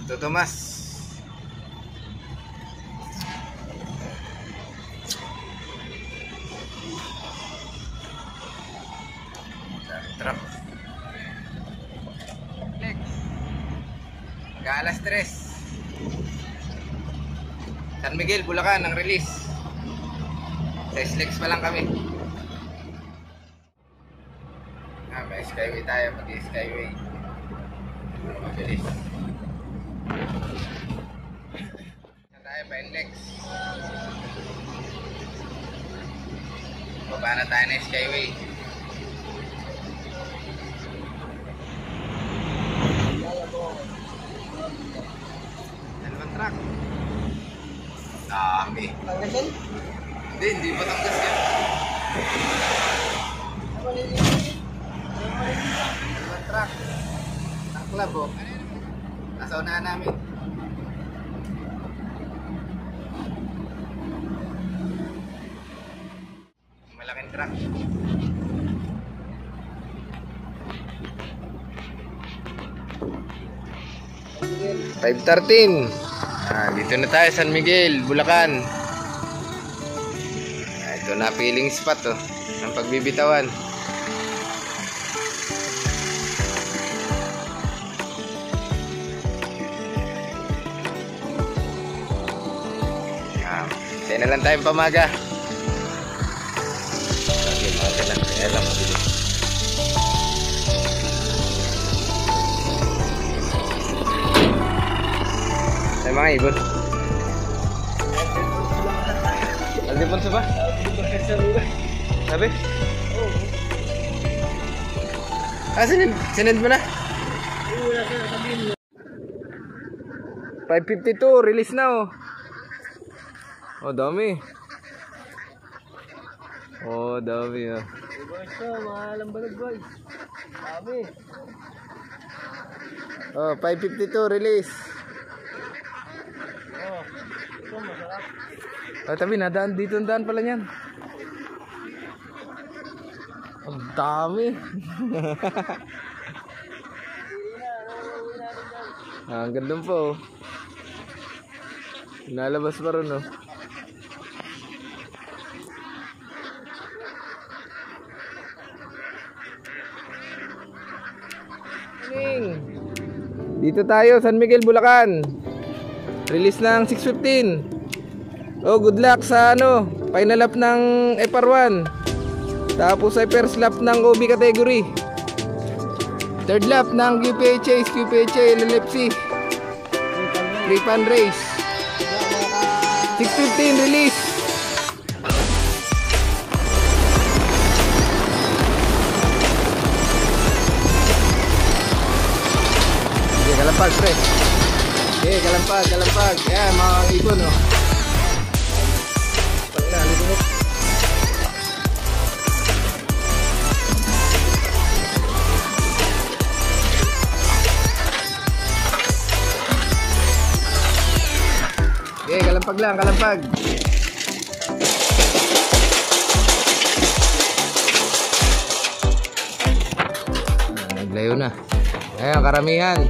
Ito Tomas. Truck. Alas 3. San Miguel, Bulacan ang release. Sa Slex pa lang kami. May Skyway tayo, mag-Skyway. Mabilis. Tayo pa Lex. Baba na tayo na Skyway. Dalawang truck. Dami. Tanggasin? Hindi pa tanggas yan. Dalawang truck. Ang club oh. Nasa unahan namin. Malaking truck. 5:13. Dito na tayo, San Miguel, Bulacan. Ito na feeling spot oh, ng pagbibitawan. Tayo na lang tayong pamaga. Okay, maga lang. Kaya lang mabilis. Ay mga ibon. Aldeponso ba? Sabi? Sinend mo na? 5:52, release na oh. Oh, dami. Oh, dami ah. Boys ko, mga lambalag boys. Dami. Oh, 5:52 release. Oh, ito masarap. Oh, tabi nadaan dito, daan pala niyan. Ang dami. Ang ganda po. Nalabas pa rin oh. Dito tayo, San Miguel, Bulacan. Release ng 6:15. Oh, good luck sa ano, final lap ng FR1. Tapos ay first lap ng OB category. Third lap ng QPHA, LLFC. Free fun race. 6:15 release. Kalampag pre. Okay, kalampag. Yan, mga ibon oh. Pagka, lumot. Okay, kalampag lang, kalampag. Naglayo na. Ayan, karamihan.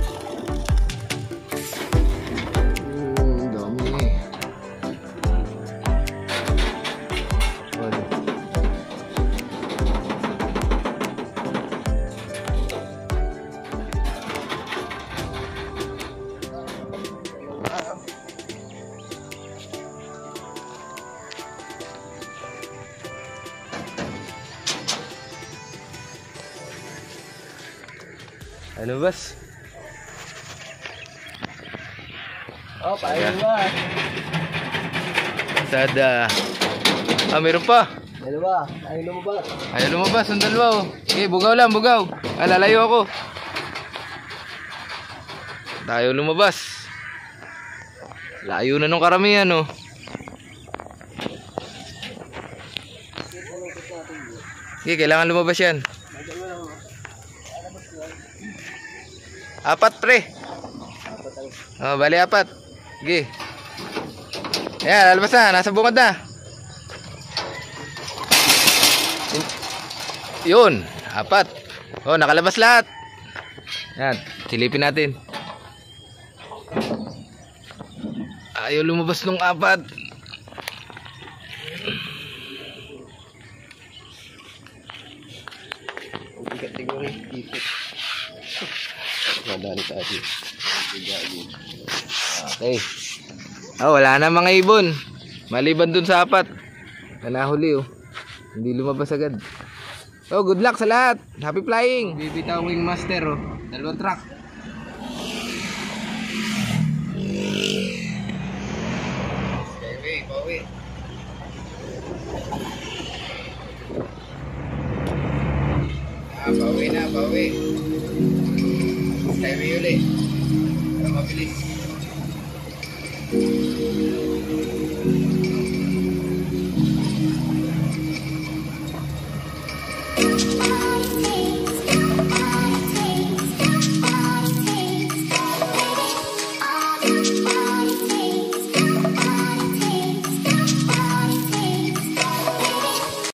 Ano bas? Oh, paano ba? Sada. Meron pa. Dalawa, ayaw lumabas. Ayaw lumabas, ang dalawa oh. Okay, bugaw lang, bugaw. Lalayo ako. Tayo lumabas. Layo na nung karamihan oh. Okay, kailangan lumabas yan. 4 pre. Oh, bali 4. Sige. Ayan, lalabas na. Nasa bungad na. Yun, 4. Oh, nakalabas lahat. Ayan, silipin natin. Ayaw lumabas nung apat. Kategory dito. Nadali tayo. Okay. Wala na mga ibon. Maliban dun sa apat. Nahuli oh. Hindi lumabas agad. Good luck sa lahat. Happy flying. Bibitawing master oh. 2 truck. Bawi. Bawi. Skyway ulit. Para mabilis.